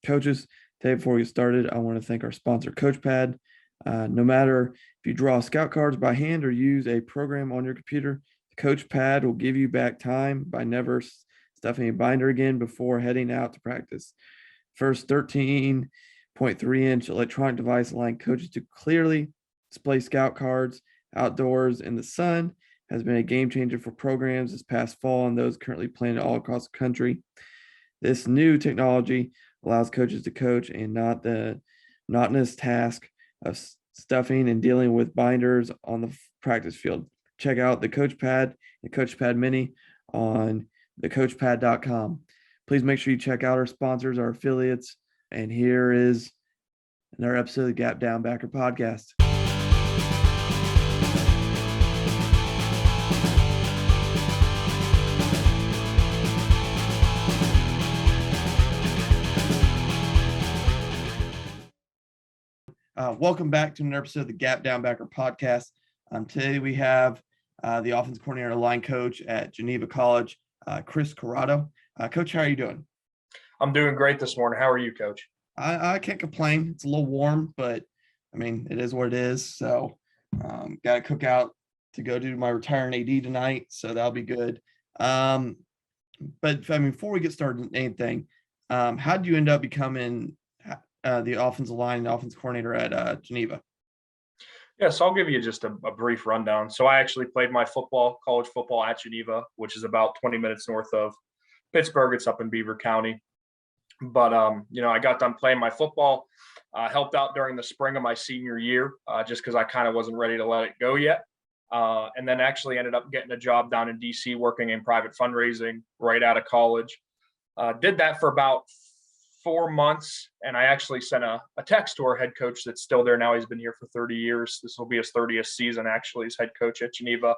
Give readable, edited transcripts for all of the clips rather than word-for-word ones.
Coaches, today before we get started, I want to thank our sponsor, CoachPad. No matter if you draw scout cards by hand or use a program on your computer, the CoachPad will give you back time by never stuffing a binder again before heading out to practice. First 13.3-inch electronic device allowing coaches to clearly display scout cards outdoors in the sun has been a game changer for programs this past fall and those currently planned all across the country. This new technology allows coaches to coach and not the monotonous task of stuffing and dealing with binders on the practice field. Check out the CoachPad and CoachPad Mini on thecoachpad.com. Please make sure you check out our sponsors, our affiliates, and here is another episode of the Gap Down Backer podcast. Welcome back to another episode of the Gap Down Backer podcast. Today we have the offense coordinator, line coach at Geneva College, Chris Corrado. Coach, how are you doing? I'm doing great this morning. How are you, Coach? I can't complain. It's a little warm, but I mean, it is what it is. So got to cook out to go do my retiring AD tonight. So that'll be good. But I mean, before we get started on anything, how did you end up becoming the offensive line and offensive coordinator at Geneva? Yeah, so I'll give you just a brief rundown. So I actually played my college football at Geneva, which is about 20 minutes north of Pittsburgh. It's up in Beaver County. But, I got done playing my football, helped out during the spring of my senior year, just because I kind of wasn't ready to let it go yet. And then actually ended up getting a job down in D.C. working in private fundraising right out of college. Did that for about 4 months, and I actually sent a text to our head coach that's still there now. He's been here for 30 years. This will be his 30th season actually as head coach at Geneva.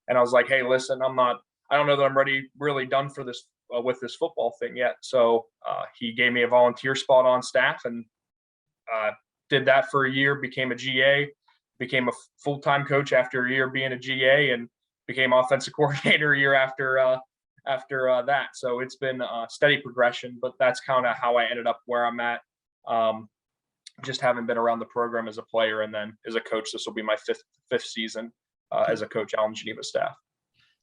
And I was like, hey, listen, I don't know that I'm really done for this with this football thing yet. So he gave me a volunteer spot on staff and did that for a year, became a GA, became a full-time coach after a year being a GA, and became offensive coordinator a year after that. So it's been a steady progression, but that's kind of how I ended up where I'm at. Just having been around the program as a player and then as a coach. This will be my fifth season as a coach on Geneva staff.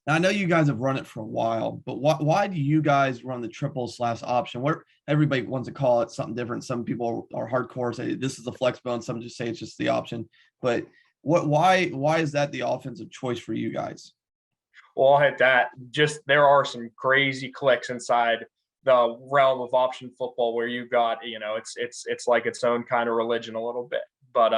Now, I know you guys have run it for a while, but why do you guys run the triple/option? Where everybody wants to call it something different. Some people are hardcore, say this is the Flexbone. Some just say it's just the option. But why is that the offensive choice for you guys? Well, I'll hit that. Just there are some crazy clicks inside the realm of option football where you've got, it's like its own kind of religion a little bit. But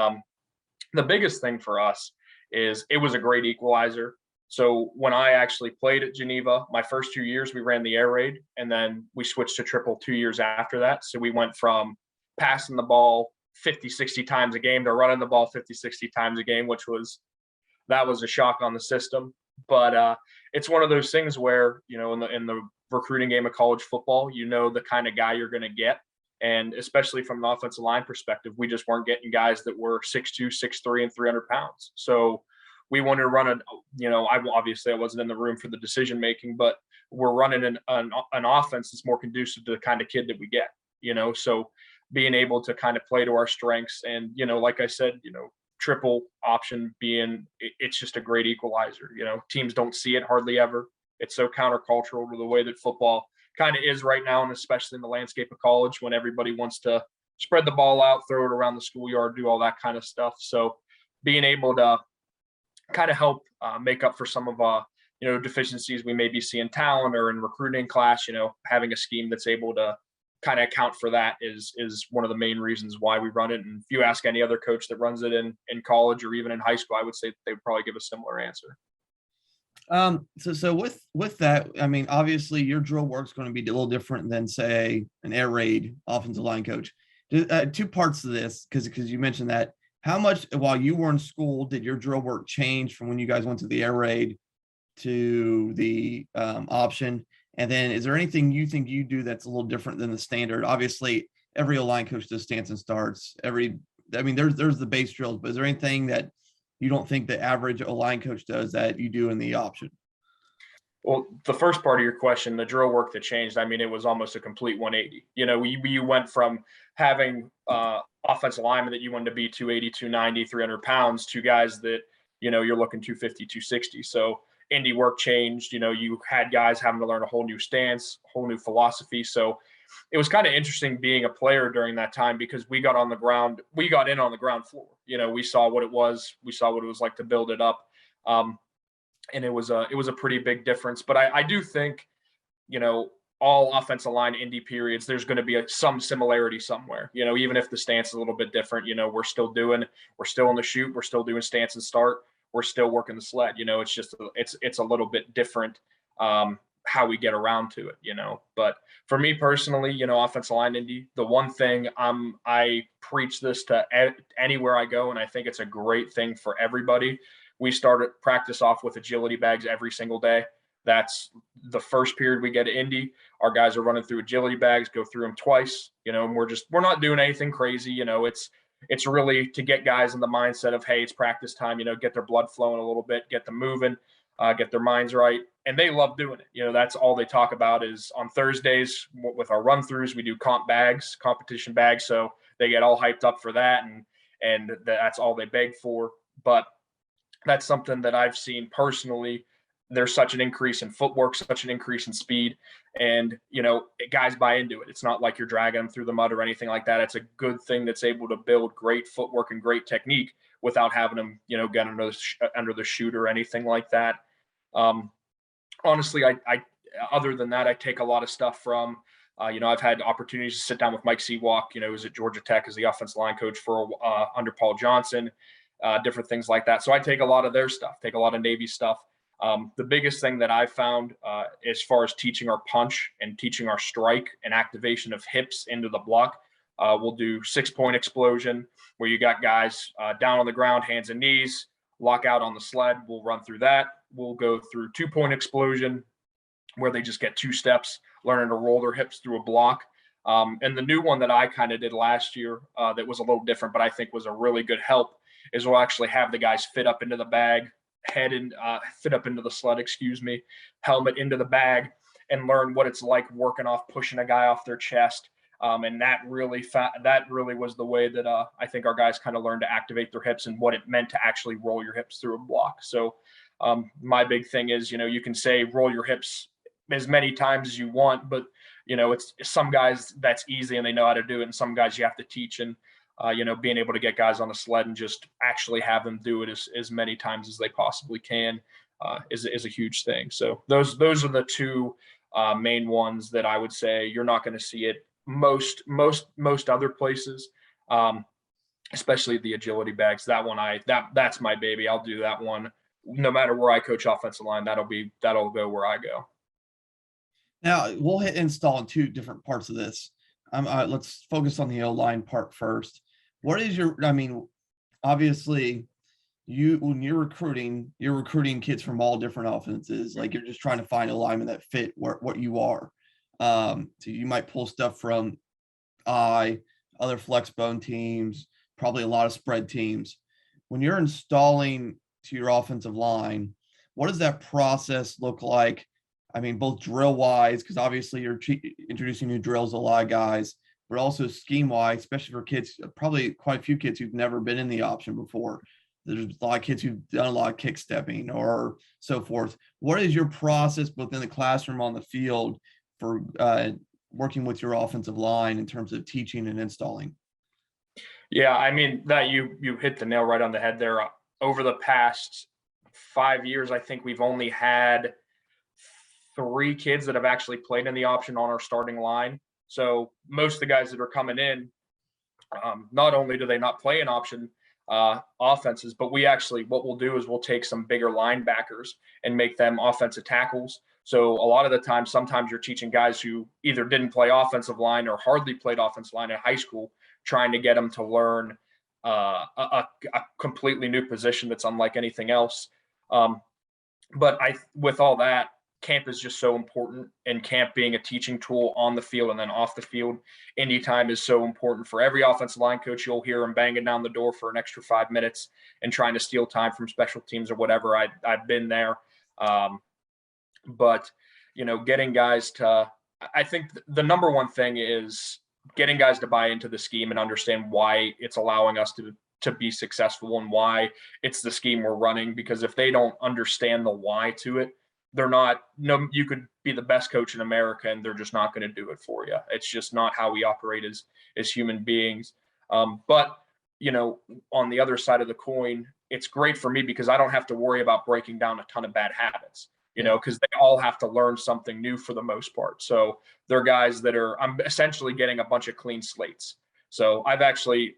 the biggest thing for us is it was a great equalizer. So when I actually played at Geneva, my first 2 years, we ran the air raid, and then we switched to triple 2 years after that. So we went from passing the ball 50, 60 times a game to running the ball 50, 60 times a game, that was a shock on the system. But it's one of those things where, in the recruiting game of college football, the kind of guy you're going to get. And especially from an offensive line perspective, we just weren't getting guys that were 6'2", 6'3", and 300 pounds. So we wanted to run I wasn't in the room for the decision making, but we're running an offense that's more conducive to the kind of kid that we get, so being able to kind of play to our strengths and, like I said, triple option it's just a great equalizer. Teams don't see it hardly ever. It's so countercultural to the way that football kind of is right now, and especially in the landscape of college when everybody wants to spread the ball out, throw it around the schoolyard, do all that kind of stuff. So being able to kind of help make up for some of deficiencies we maybe see in talent or in recruiting class, having a scheme that's able to kind of account for that is one of the main reasons why we run it. And if you ask any other coach that runs it in college or even in high school, I would say they would probably give a similar answer. So with that, I mean, obviously your drill work is going to be a little different than, say, an air raid offensive line coach. Two parts to this, because you mentioned that. How much, while you were in school, did your drill work change from when you guys went to the air raid to the option? And then is there anything you think you do that's a little different than the standard? Obviously, every O-line coach does stance and starts. There's the base drills, but is there anything that you don't think the average O-line coach does that you do in the option? Well, the first part of your question, the drill work that changed, I mean, it was almost a complete 180. You know, you went from having offensive linemen that you wanted to be 280, 290, 300 pounds to guys that, you know, you're looking 250, 260. So indie work changed. You know, you had guys having to learn a whole new stance, whole new philosophy. So it was kind of interesting being a player during that time because we got in on the ground floor. You know, we saw what it was. We saw what it was like to build it up. And it was a pretty big difference. But I do think, you know, all offensive line indie periods, there's going to be some similarity somewhere. You know, even if the stance is a little bit different, you know, we're still in the shoot, we're still doing stance and start, we're still working the sled. You know, it's just it's a little bit different how we get around to it. You know, but for me personally, you know, offensive line indie, the one thing I preach this to anywhere I go, and I think it's a great thing for everybody. We started practice off with agility bags every single day. That's the first period we get to Indy. Our guys are running through agility bags, go through them twice, you know, and we're not doing anything crazy. You know, it's really to get guys in the mindset of, hey, it's practice time, you know, get their blood flowing a little bit, get them moving, get their minds right. And they love doing it. You know, that's all they talk about is on Thursdays with our run throughs, we do competition bags. So they get all hyped up for that. And that's all they beg for. But that's something that I've seen personally. There's such an increase in footwork, such an increase in speed, and you know, guys buy into it. It's not like you're dragging them through the mud or anything like that. It's a good thing that's able to build great footwork and great technique without having them, you know, get under the chute or anything like that. Honestly, I other than that, I take a lot of stuff from. You know, I've had opportunities to sit down with Mike Seawalk. You know, he was at Georgia Tech as the offensive line coach for under Paul Johnson. Different things like that. So I take a lot of their stuff, take a lot of Navy stuff. The biggest thing that I've found as far as teaching our punch and teaching our strike and activation of hips into the block, we'll do 6-point explosion where you got guys down on the ground, hands and knees, lock out on the sled. We'll run through that. We'll go through 2-point explosion where they just get 2 steps, learning to roll their hips through a block. And the new one that I kind of did last year that was a little different, but I think was a really good help is we'll actually have the guys fit up into the bag, fit up into the sled, helmet into the bag, and learn what it's like working off, pushing a guy off their chest. And that really was the way that I think our guys kind of learned to activate their hips and what it meant to actually roll your hips through a block. So my big thing is, you know, you can say roll your hips as many times as you want, but you know, it's some guys that's easy and they know how to do it, and some guys you have to teach. And you know, being able to get guys on the sled and just actually have them do it as many times as they possibly can is a huge thing. So those are the two main ones that I would say you're not going to see it most other places, especially the agility bags. That one that's my baby. I'll do that one no matter where I coach offensive line. That'll go where I go. Now we'll hit install in 2 different parts of this. Let's focus on the O-line part first. What is obviously when you're recruiting kids from all different offenses. Like you're just trying to find a lineman that fit what you are. So you might pull stuff from other Flexbone teams, probably a lot of spread teams. When you're installing to your offensive line, what does that process look like? I mean, both drill wise, because obviously you're introducing new drills to a lot of guys, but also scheme wise, especially for kids, probably quite a few kids who've never been in the option before. There's a lot of kids who've done a lot of kick stepping or so forth. What is your process both in the classroom, on the field, for working with your offensive line in terms of teaching and installing? Yeah, I mean, that you hit the nail right on the head there. Over the past 5 years, I think we've only had 3 kids that have actually played in the option on our starting line. So most of the guys that are coming in, not only do they not play an option offenses, but what we'll do is we'll take some bigger linebackers and make them offensive tackles. So a lot of the time, sometimes you're teaching guys who either didn't play offensive line or hardly played offensive line in high school, trying to get them to learn a completely new position that's unlike anything else. But with all that, camp is just so important, and camp being a teaching tool on the field and then off the field. Indie time is so important for every offensive line coach. You'll hear them banging down the door for an extra 5 minutes and trying to steal time from special teams or whatever. I've been there. But, getting guys to, I think the number one thing is getting guys to buy into the scheme and understand why it's allowing us to be successful and why it's the scheme we're running. Because if they don't understand the why to it, they're not, no, you could be the best coach in America and they're just not going to do it for you. It's just not how we operate as human beings. But, on the other side of the coin, it's great for me because I don't have to worry about breaking down a ton of bad habits, because they all have to learn something new for the most part. So they're guys that I'm essentially getting a bunch of clean slates. So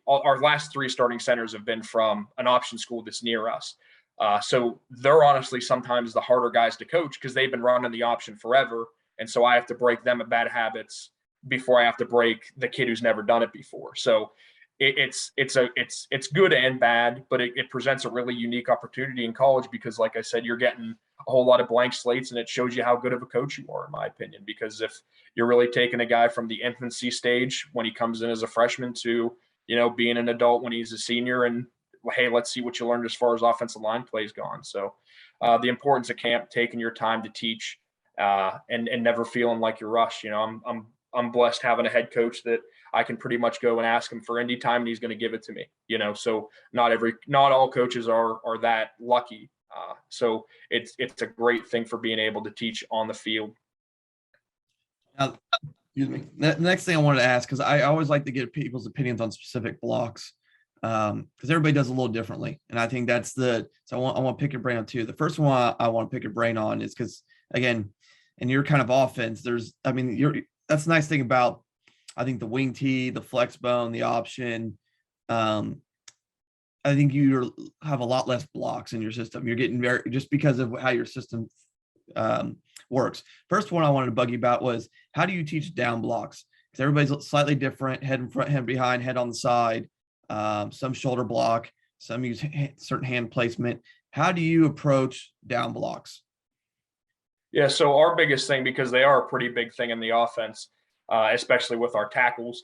our last 3 starting centers have been from an option school that's near us. So they're honestly sometimes the harder guys to coach because they've been running the option forever. And so I have to break them of bad habits before I have to break the kid who's never done it before. So it's good and bad, but it presents a really unique opportunity in college because, like I said, you're getting a whole lot of blank slates, and it shows you how good of a coach you are, in my opinion. Because if you're really taking a guy from the infancy stage when he comes in as a freshman to, being an adult when he's a senior, and hey, let's see what you learned as far as offensive line plays gone. So the importance of camp, taking your time to teach, and never feeling like you're rushed. I'm blessed having a head coach that I can pretty much go and ask him for any time and he's going to give it to me, so not all coaches are that lucky. So it's a great thing for being able to teach on the field. Now, excuse me. The next thing I wanted to ask, because I always like to get people's opinions on specific blocks, because everybody does a little differently. And I think that's so I want to pick your brain on two. The first one I want to pick your brain on is because, again, in your kind of offense, that's the nice thing about, I think, the wing tee, the Flexbone, the option. I think you have a lot less blocks in your system. You're getting just because of how your system works. First one I wanted to bug you about was, how do you teach down blocks? Because everybody's slightly different: head in front, head behind, head on the side, some shoulder block, some use certain hand placement. How do you approach down blocks? Yeah, so our biggest thing, because they are a pretty big thing in the offense, especially with our tackles,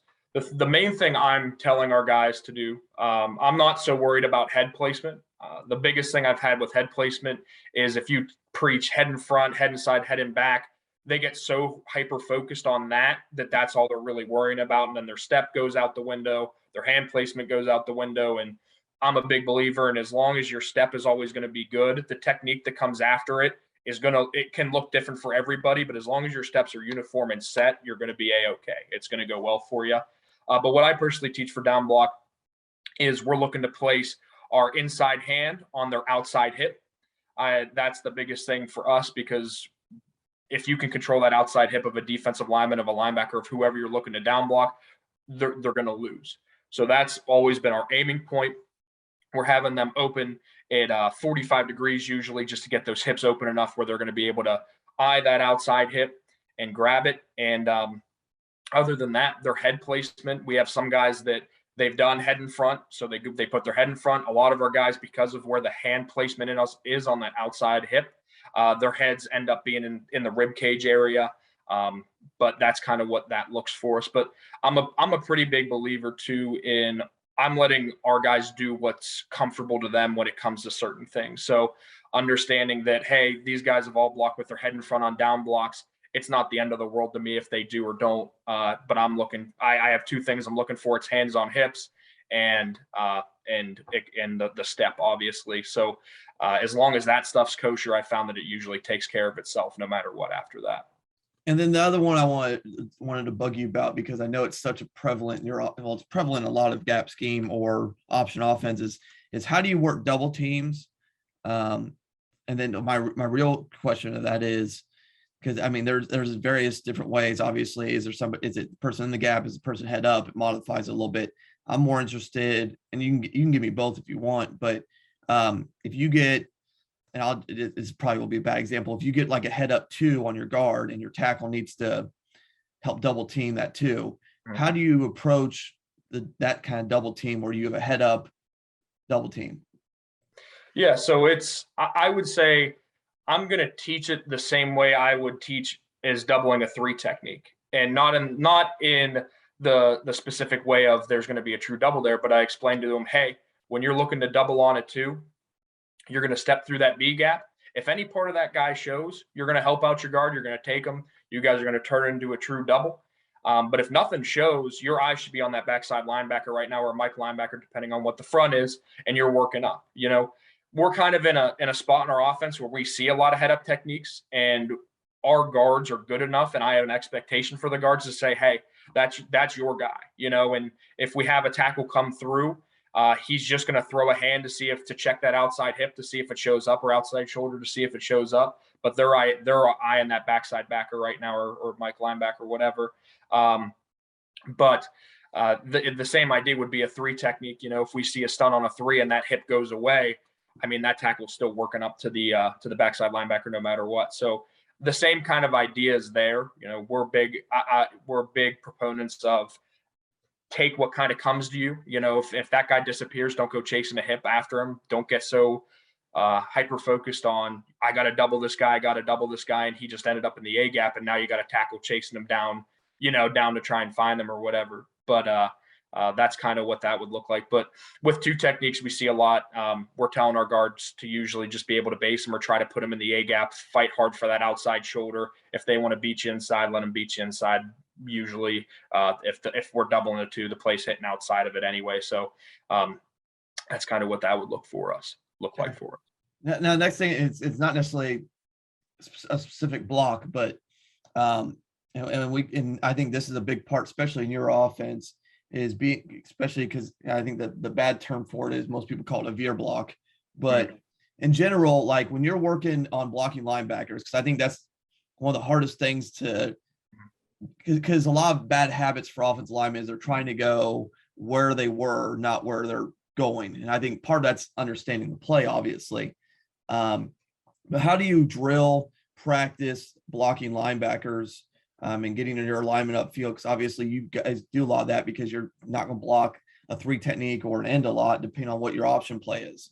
the main thing I'm telling our guys to do, I'm not so worried about head placement. The biggest thing I've had with head placement is if you preach head in front, head inside, head in back, they get so hyper focused on that's all they're really worrying about. And then their step goes out the window, their hand placement goes out the window. And I'm a big believer in, as long as your step is always going to be good, the technique that comes after it can look different for everybody, but as long as your steps are uniform and set, you're going to be A-okay. It's going to go well for you. But what I personally teach for down block is we're looking to place our inside hand on their outside hip. That's the biggest thing for us, because if you can control that outside hip of a defensive lineman, of a linebacker, of whoever you're looking to down block, they're going to lose. So that's always been our aiming point. We're having them open at 45 degrees usually, just to get those hips open enough where they're going to be able to eye that outside hip and grab it. And other than that, their head placement, we have some guys that they've done head in front, so they put their head in front. A lot of our guys, because of where the hand placement in us is on that outside hip, their heads end up being in the rib cage area. But that's kind of what that looks for us. But I'm a pretty big believer too in, I'm letting our guys do what's comfortable to them when it comes to certain things. So understanding that, hey, these guys have all blocked with their head in front on down blocks. It's not the end of the world to me if they do or don't. But I have 2 things I'm looking for. It's hands on hips and the step, obviously. So as long as that stuff's kosher, I found that it usually takes care of itself no matter what after that. And then the other one I wanted to bug you about, because I know it's such a prevalent it's prevalent in a lot of gap scheme or option offenses, is how do you work double teams? And then my real question of that is, because there's various different ways. Obviously, is it the person in the gap? Is the person head up? It modifies it a little bit. I'm more interested, and you can give me both if you want, but if you get, and this probably will be a bad example, if you get like a head up 2 on your guard and your tackle needs to help double team that 2, how do you approach that kind of double team where you have a head up double team? Yeah, so I would say I'm going to teach it the same way I would teach as doubling a 3 technique, and not in the specific way of there's going to be a true double there, but I explained to them, hey, when you're looking to double on a 2, you're going to step through that B gap, if any part of that guy shows, you're going to help out your guard. You're going to take him. You guys are going to turn it into a true double. But if nothing shows, your eyes should be on that backside linebacker right now, or Mike linebacker, depending on what the front is, and you're working up. You know, we're kind of in a spot in our offense where we see a lot of head up techniques, and our guards are good enough, and I have an expectation for the guards to say, hey, that's your guy, you know. And if we have a tackle come through, he's just going to throw a hand to check that outside hip to see if it shows up, or outside shoulder to see if it shows up. But they're eyeing that backside backer right now, or Mike linebacker, whatever. But the same idea would be a 3 technique. You know, if we see a stun on a 3 and that hip goes away, I mean, that tackle's still working up to the backside linebacker no matter what. So the same kind of idea is there. You know, we're big proponents of take what kind of comes to you. You know, if that guy disappears, don't go chasing a hip after him. Don't get so hyper focused on, I got to double this guy, and he just ended up in the A gap, and now you got to tackle chasing him down, you know, down to try and find them or whatever. But that's kind of what that would look like. But with 2 techniques, we see a lot. We're telling our guards to usually just be able to base them or try to put them in the A gap, fight hard for that outside shoulder. If they want to beat you inside, let them beat you inside. Usually, if we're doubling the 2, the play's hitting outside of it anyway. So that's kind of what that would look like for us. Now, next thing is, it's not necessarily a specific block, but you know, and I think this is a big part, especially in your offense, is being, especially because I think that the bad term for it is most people call it a veer block, but in general, like when you're working on blocking linebackers, because I think that's one of the hardest things to, because a lot of bad habits for offensive linemen is they're trying to go where they were, not where they're going. And I think part of that's understanding the play, obviously. But how do you drill, practice blocking linebackers and getting your alignment upfield? Because obviously you guys do a lot of that because you're not going to block a 3 technique or an end a lot, depending on what your option play is.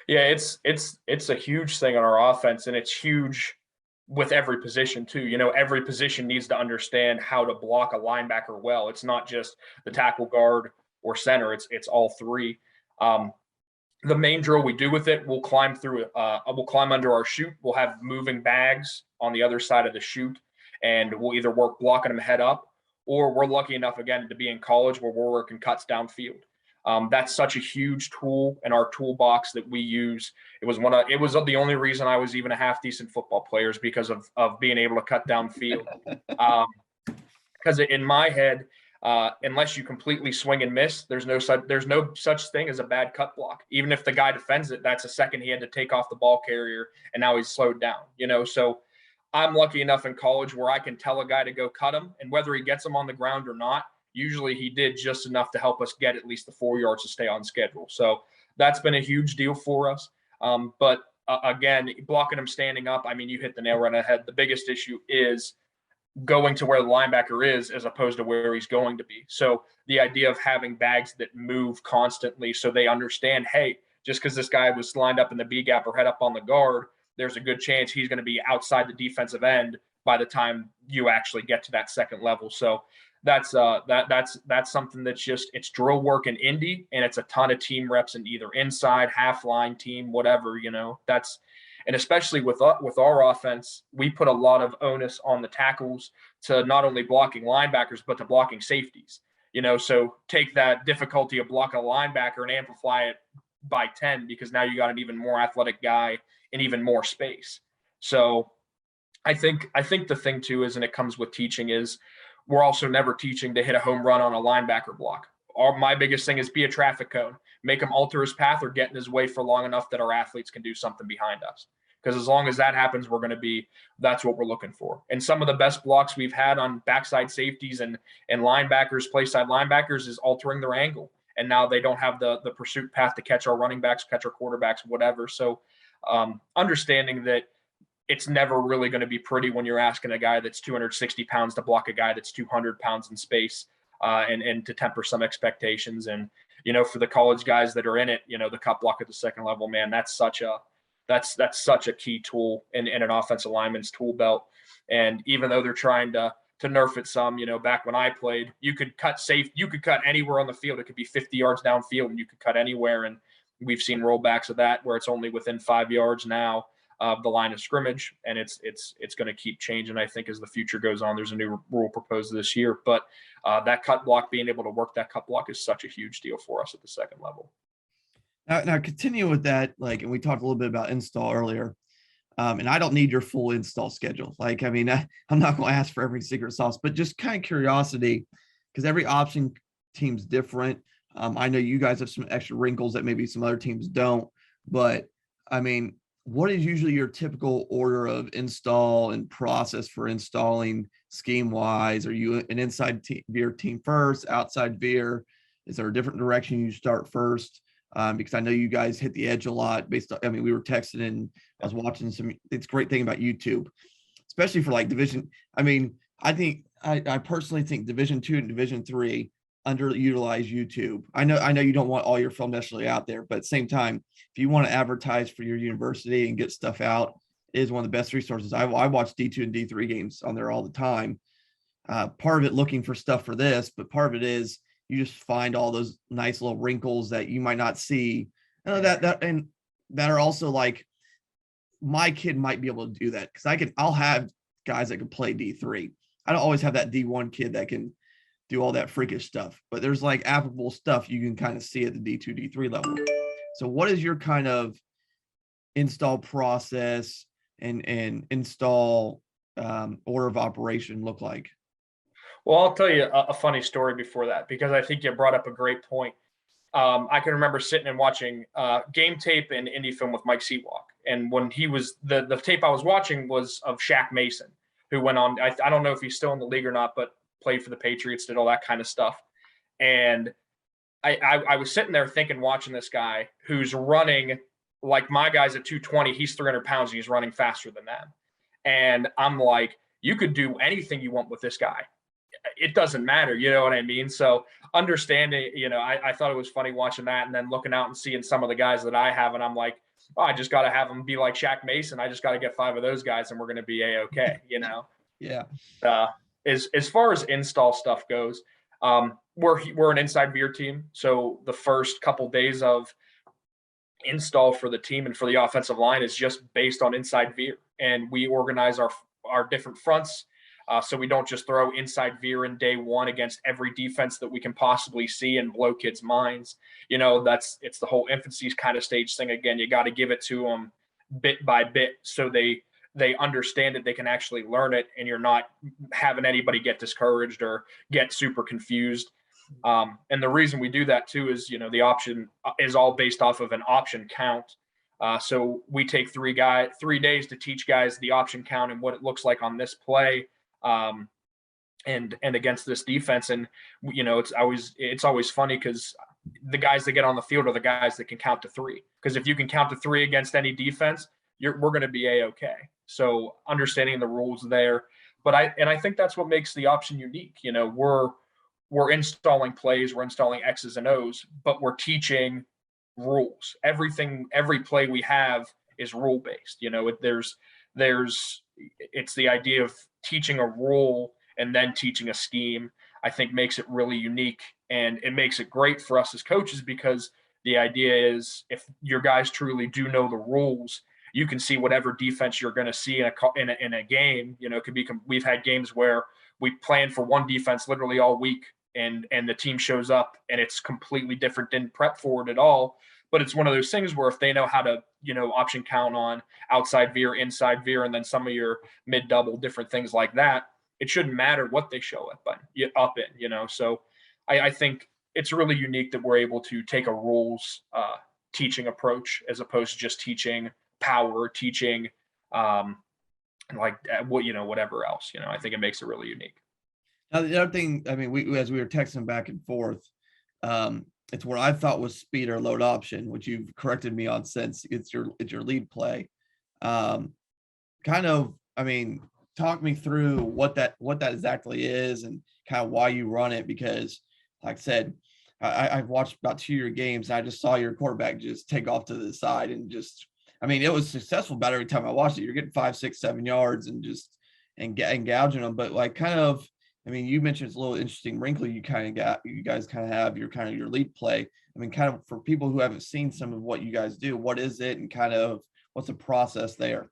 Yeah, it's a huge thing on our offense, and it's huge with every position too. You know, every position needs to understand how to block a linebacker well. It's not just the tackle, guard, or center. It's all 3. The main drill we do with it, we'll climb under our chute. We'll have moving bags on the other side of the chute, and we'll either work blocking them head up, or we're lucky enough, again, to be in college where we're working cuts downfield. That's such a huge tool in our toolbox that we use. It was the only reason I was even a half decent football player, is because of being able to cut downfield. Because in my head, unless you completely swing and miss, there's no such thing as a bad cut block. Even if the guy defends it, that's a second he had to take off the ball carrier, and now he's slowed down. You know, so I'm lucky enough in college where I can tell a guy to go cut him, and whether he gets him on the ground or not, usually he did just enough to help us get at least the 4 yards to stay on schedule. So that's been a huge deal for us. But again, blocking him standing up, I mean, you hit the nail right on the head. The biggest issue is going to where the linebacker is as opposed to where he's going to be. So the idea of having bags that move constantly so they understand, hey, just because this guy was lined up in the B gap or head up on the guard, there's a good chance he's going to be outside the defensive end by the time you actually get to that second level. So that's something that's just, it's drill work in Indy, and it's a ton of team reps in either inside, half line, team, whatever, you know. And especially with our offense, we put a lot of onus on the tackles to not only blocking linebackers, but to blocking safeties. You know, so take that difficulty of blocking a linebacker and amplify it by 10, because now you got an even more athletic guy and even more space. So I think the thing too is, and it comes with teaching, is we're also never teaching to hit a home run on a linebacker block. My biggest thing is be a traffic cone, make him alter his path or get in his way for long enough that our athletes can do something behind us. Because as long as that happens, that's what we're looking for. And some of the best blocks we've had on backside safeties and linebackers, play side linebackers, is altering their angle. And now they don't have the pursuit path to catch our running backs, catch our quarterbacks, whatever. So understanding that it's never really going to be pretty when you're asking a guy that's 260 pounds to block a guy that's 200 pounds in space, and to temper some expectations. And, you know, for the college guys that are in it, you know, the cut block at the second level, man, that's such a key tool in an offensive lineman's tool belt. And even though they're trying to nerf it some, you know, back when I played, you could cut anywhere on the field. It could be 50 yards downfield and you could cut anywhere. And we've seen rollbacks of that where it's only within 5 yards now. of the line of scrimmage, and it's going to keep changing. I think as the future goes on, there's a new rule proposed this year, but that cut block, being able to work that cut block, is such a huge deal for us at the second level. Now continue with that, and we talked a little bit about install earlier. And I don't need your full install schedule. I'm not going to ask for every secret sauce, but just kind of curiosity, because every option team's different. I know you guys have some extra wrinkles that maybe some other teams don't, but what is usually your typical order of install and process for installing scheme wise? Are you an inside veer team first, outside veer? Is there a different direction you start first? Because I know you guys hit the edge a lot based on, we were texting and I was watching it's a great thing about YouTube, especially for division. I personally think Division 2 and Division 3 underutilize YouTube. I know you don't want all your film necessarily out there, but at the same time, if you want to advertise for your university and get stuff out, it is one of the best resources. I watch D2 and D3 games on there all the time. Part of it looking for stuff for this, but part of it is you just find all those nice little wrinkles that you might not see. That are also my kid might be able to do that because I'll have guys that can play D3. I don't always have that D1 kid that can do all that freakish stuff, but there's applicable stuff you can kind of see at the D2, D3 level. So what is your kind of install process and install order of operation look like? Well, I'll tell you a funny story before that, because I think you brought up a great point. I can remember sitting and watching game tape and indie film with Mike Seawalk. And when he was, the tape I was watching was of Shaq Mason, who went on, I don't know if he's still in the league or not, but played for the Patriots, did all that kind of stuff. And I was sitting there thinking, watching this guy who's running like my guy's at 220, he's 300 pounds, and he's running faster than them. And I'm like, you could do anything you want with this guy. It doesn't matter, you know what I mean? So understanding, I thought it was funny watching that and then looking out and seeing some of the guys that I have, and I'm like, oh, I just got to have them be like Shaq Mason. I just got to get 5 of those guys and we're going to be A-okay, Yeah. As far as install stuff goes, we're an inside veer team. So the first couple days of install for the team and for the offensive line is just based on inside veer. And we organize our different fronts. So we don't just throw inside veer in day one against every defense that we can possibly see and blow kids' minds. It's the whole infancy kind of stage thing. Again, you got to give it to them bit by bit so they understand it, they can actually learn it, and you're not having anybody get discouraged or get super confused. And the reason we do that too is, the option is all based off of an option count. So we take 3 days to teach guys the option count and what it looks like on this play. And against this defense. And, it's always funny because the guys that get on the field are the guys that can count to 3. Because if you can count to 3 against any defense, we're going to be A-okay. So understanding the rules there, but I think that's what makes the option unique. We're installing plays, we're installing X's and O's, but we're teaching rules. Every play we have is rule based. It's the idea of teaching a rule and then teaching a scheme, I think makes it really unique, and it makes it great for us as coaches because the idea is if your guys truly do know the rules, you can see whatever defense you're going to see in a game. We've had games where we plan for one defense literally all week, and the team shows up and it's completely different, didn't prep for it at all. But it's one of those things where if they know how to, option count on outside veer, inside veer, and then some of your mid double, different things like that, it shouldn't matter what they show up in. So I think it's really unique that we're able to take a rules teaching approach as opposed to just teaching power, teaching whatever else. I think it makes it really unique. Now the other thing, we as we were texting back and forth, it's what I thought was speed or load option, which you've corrected me on since it's your lead play. Talk me through what that exactly is and kind of why you run it, because like I said, I've watched about 2 of your games and I just saw your quarterback just take off to the side and it was successful about every time I watched it. You're getting 5, 6, 7 yards and gouging them. But you mentioned it's a little interesting wrinkle you guys kind of have your lead play. Kind of for people who haven't seen some of what you guys do, what is it and kind of what's the process there?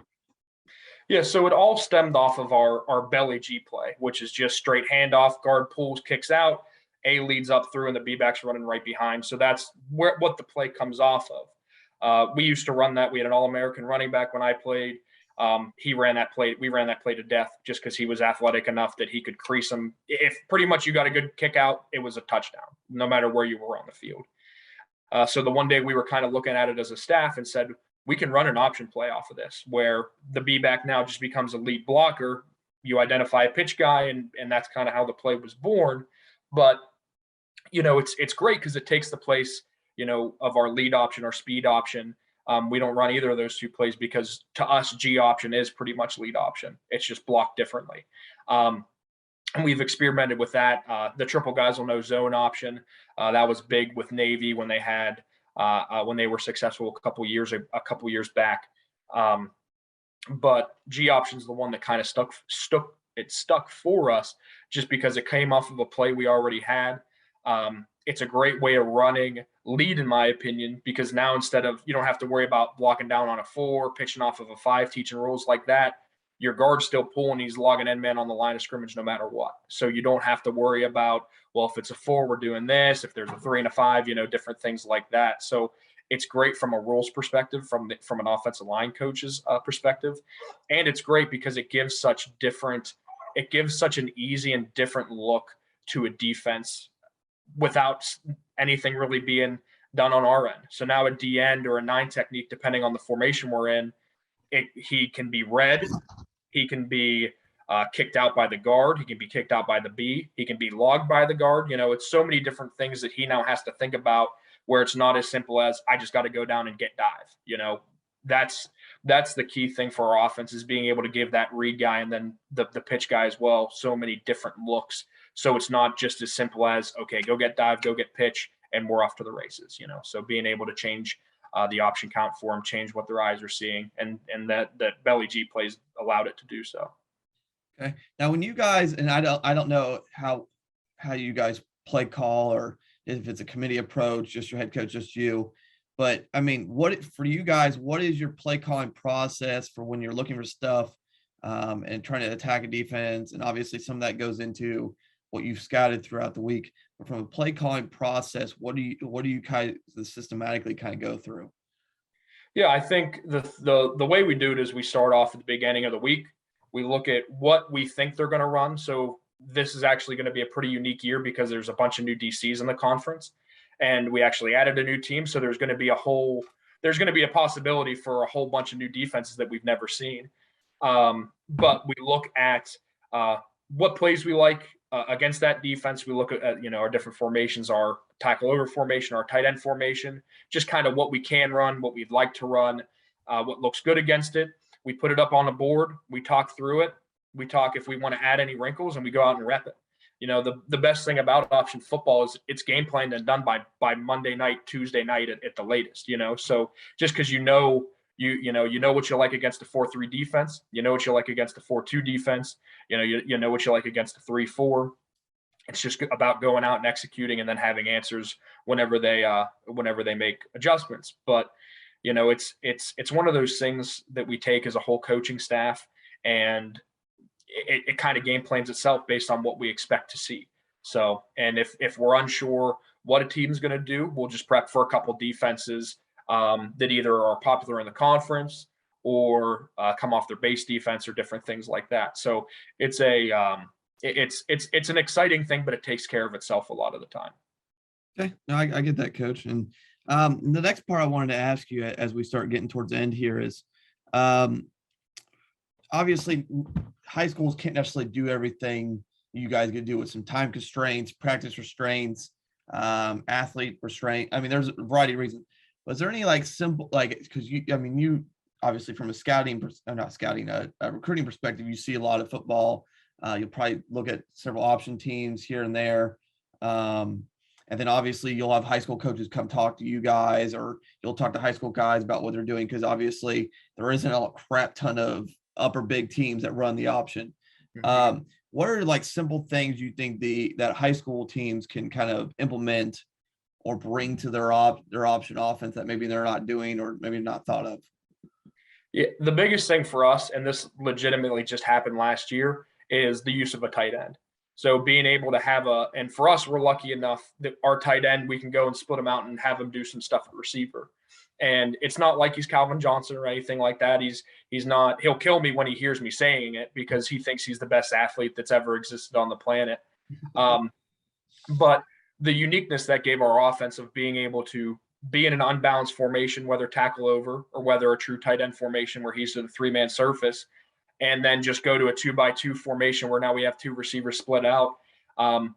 Yeah, so it all stemmed off of our belly G play, which is just straight handoff, guard pulls, kicks out, A leads up through, and the B back's running right behind. So that's what the play comes off of. We used to run that. We had an All-American running back when I played. He ran that play. We ran that play to death just because he was athletic enough that he could crease him. If pretty much you got a good kick out, it was a touchdown, no matter where you were on the field. So the one day we were kind of looking at it as a staff and said, we can run an option play off of this where the B back now just becomes a lead blocker. You identify a pitch guy, and that's kind of how the play was born. But, it's great because it takes the place, of our lead option or speed option. We don't run either of those two plays because to us, G option is pretty much lead option. It's just blocked differently. And we've experimented with that. The triple guys will know zone option. That was big with Navy when they had when they were successful a couple years back. But G option is the one that kind of stuck for us just because it came off of a play we already had. It's a great way of running lead, in my opinion, because now instead of, you don't have to worry about blocking down on a 4, pitching off of a 5, teaching rules like that. Your guard's still pulling, he's logging end man on the line of scrimmage no matter what. So you don't have to worry about, well, if it's a 4, we're doing this. If there's a 3 and a 5, different things like that. So it's great from a rules perspective, from an offensive line coach's perspective. And it's great because it gives such an easy and different look to a defense without anything really being done on our end. So now a D end or a 9 technique, depending on the formation we're in, he can be read. He can be kicked out by the guard. He can be kicked out by the B. He can be logged by the guard. It's so many different things that he now has to think about where it's not as simple as I just got to go down and get dive. That's the key thing for our offense is being able to give that read guy and then the pitch guy as well so many different looks. So it's not just as simple as, okay, go get dive, go get pitch, and we're off to the races. So being able to change the option count for them, change what their eyes are seeing, and that belly G plays allowed it to do so. Okay. Now, when you guys, and I don't know how you guys play call or if it's a committee approach, just your head coach, just you, but I mean, for you guys, what is your play calling process for when you're looking for stuff and trying to attack a defense? And obviously some of that goes into what you've scouted throughout the week, but from a play calling process, what do you kind of systematically kind of go through? Yeah, I think the way we do it is we start off at the beginning of the week. We look at what we think they're going to run. So this is actually going to be a pretty unique year because there's a bunch of new DCs in the conference, and we actually added a new team. So there's going to be a possibility for a whole bunch of new defenses that we've never seen. But we look at what plays we like against that defense. We look at our different formations, our tackle over formation, our tight end formation, just kind of what we can run, what we'd like to run, what looks good against it. We put it up on the board. We talk through it. We talk if we want to add any wrinkles, and we go out and rep it. The best thing about option football is it's game planned and done by Monday night, Tuesday night at the latest. So just because you know what you like against a 4-3 defense, what you like against a 4-2 defense, you know what you like against a 3-4. It's just about going out and executing and then having answers whenever they make adjustments. But it's one of those things that we take as a whole coaching staff, and it kind of game plans itself based on what we expect to see. So, and if we're unsure what a team's going to do, we'll just prep for a couple defenses that either are popular in the conference or come off their base defense or different things like that. So it's it's an exciting thing, but it takes care of itself a lot of the time. Okay, no, I get that, Coach. And the next part I wanted to ask you as we start getting towards the end here is, obviously, high schools can't necessarily do everything you guys can do with some time constraints, practice restraints, athlete restraint. I mean, there's a variety of reasons. But is there any simple, because you obviously from a recruiting perspective, you see a lot of football. You'll probably look at several option teams here and there. And then obviously you'll have high school coaches come talk to you guys, or you'll talk to high school guys about what they're doing. Because obviously there isn't a crap ton of upper big teams that run the option. Mm-hmm. What are simple things you think that high school teams can kind of implement or bring to their option offense that maybe they're not doing or maybe not thought of? Yeah, the biggest thing for us, and this legitimately just happened last year, is the use of a tight end. So being able to have and for us, we're lucky enough that our tight end, we can go and split him out and have him do some stuff at receiver. And it's not like he's Calvin Johnson or anything like that. He's not, he'll kill me when he hears me saying it because he thinks he's the best athlete that's ever existed on the planet. But the uniqueness that gave our offense of being able to be in an unbalanced formation, whether tackle over or whether a true tight end formation where he's to the 3-man surface, and then just go to a 2-by-2 formation where now we have 2 receivers split out.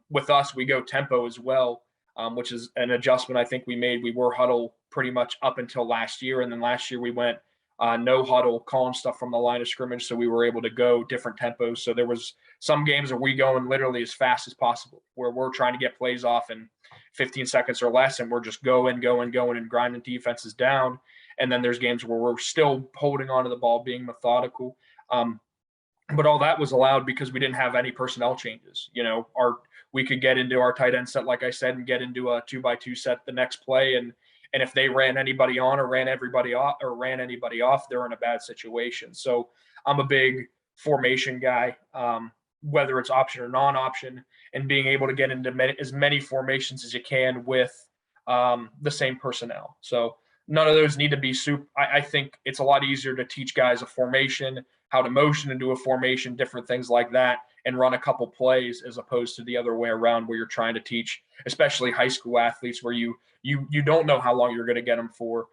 With us, we go tempo as well, which is an adjustment I think we made. We were huddle pretty much up until last year. And then last year we went no huddle, calling stuff from the line of scrimmage. So we were able to go different tempos. So there was some games where we going literally as fast as possible, where we're trying to get plays off in 15 seconds or less. And we're just going and grinding defenses down. And then there's games where we're still holding onto the ball, being methodical. But all that was allowed because we didn't have any personnel changes. We could get into our tight end set, like I said, and get into a 2-by-2 set the next play. And if they ran anybody on or ran anybody off, they're in a bad situation. So I'm a big formation guy, whether it's option or non-option, and being able to get into as many formations as you can with the same personnel. So none of those need to be super. I think it's a lot easier to teach guys a formation, how to motion into a formation, different things like that, and run a couple plays as opposed to the other way around where you're trying to teach, especially high school athletes, where you don't know how long you're going to get them for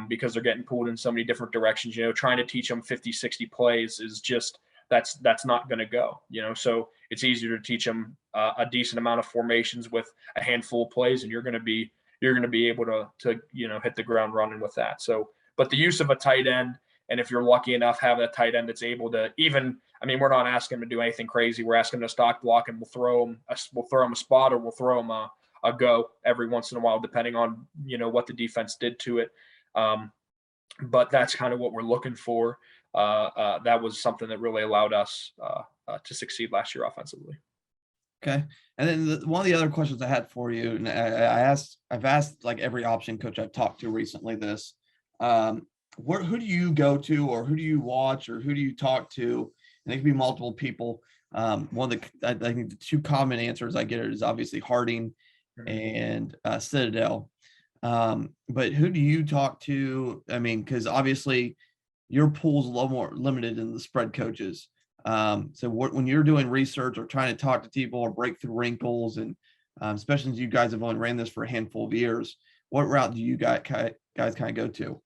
because they're getting pulled in so many different directions. Trying to teach them 50, 60 plays is just that's not going to go. So it's easier to teach them a decent amount of formations with a handful of plays, and you're going to be able to hit the ground running with that. So, but the use of a tight end, and if you're lucky enough having a tight end that's able to we're not asking him to do anything crazy. We're asking him to stock block, and we'll throw him a spot, or we'll throw him a go every once in a while, depending on what the defense did to it. But that's kind of what we're looking for. That was something that really allowed us to succeed last year offensively. Okay. And then one of the other questions I had for you, and I've asked like every option coach I've talked to recently this, who do you go to, or who do you watch, or who do you talk to? And it can be multiple people. One of I think the 2 common answers I get is obviously Harding and Citadel. But who do you talk to? Because obviously your pool's a little more limited than the spread coaches. So when you're doing research or trying to talk to people or break through wrinkles, and especially since you guys have only ran this for a handful of years, what route do you guys kind of go to?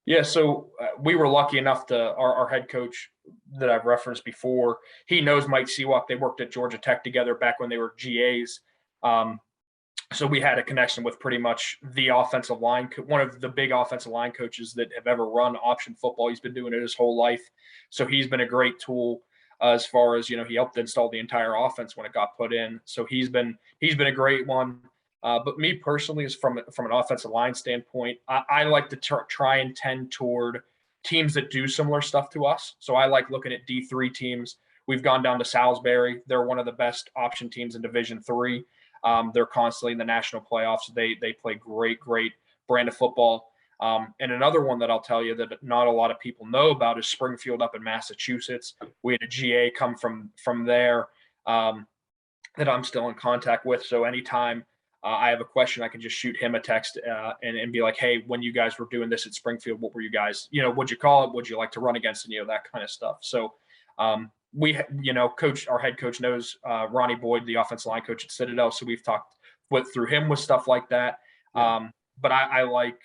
Yeah, so we were lucky enough to our head coach that I've referenced before. He knows Mike Sewak. They worked at Georgia Tech together back when they were GAs. So we had a connection with pretty much the offensive line, one of the big offensive line coaches that have ever run option football. He's been doing it his whole life. So he's been a great tool as far as, he helped install the entire offense when it got put in. So he's been a great one. But me personally, is from an offensive line standpoint, I like to try and tend toward teams that do similar stuff to us. So I like looking at D3 teams. We've gone down to Salisbury. They're one of the best option teams in Division III. They're constantly in the national playoffs. They play great brand of football. And another one that I'll tell you that not a lot of people know about is Springfield up in Massachusetts. We had a GA come from there that I'm still in contact with. So anytime I have a question, I can just shoot him a text and be like, hey, when you guys were doing this at Springfield, what were you guys, what'd you call it? What'd you like to run against? And, that kind of stuff. So our head coach knows Ronnie Boyd, the offensive line coach at Citadel. So we've talked through him with stuff like that. Yeah. But I like,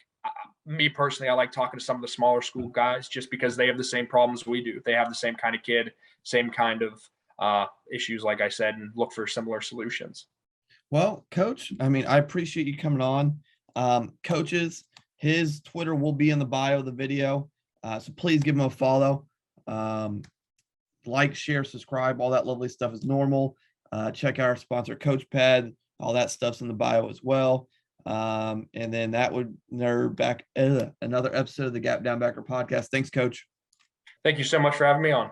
me personally, I like talking to some of the smaller school guys just because they have the same problems we do. They have the same kind of kid, same kind of issues, like I said, and look for similar solutions. Well, Coach, I appreciate you coming on. Coaches, his Twitter will be in the bio of the video. So please give him a follow. Like, share, subscribe, all that lovely stuff is normal. Check out our sponsor, CoachPad. All that stuff's in the bio as well. And then they're back another episode of the Gap Down Backer podcast. Thanks, Coach. Thank you so much for having me on.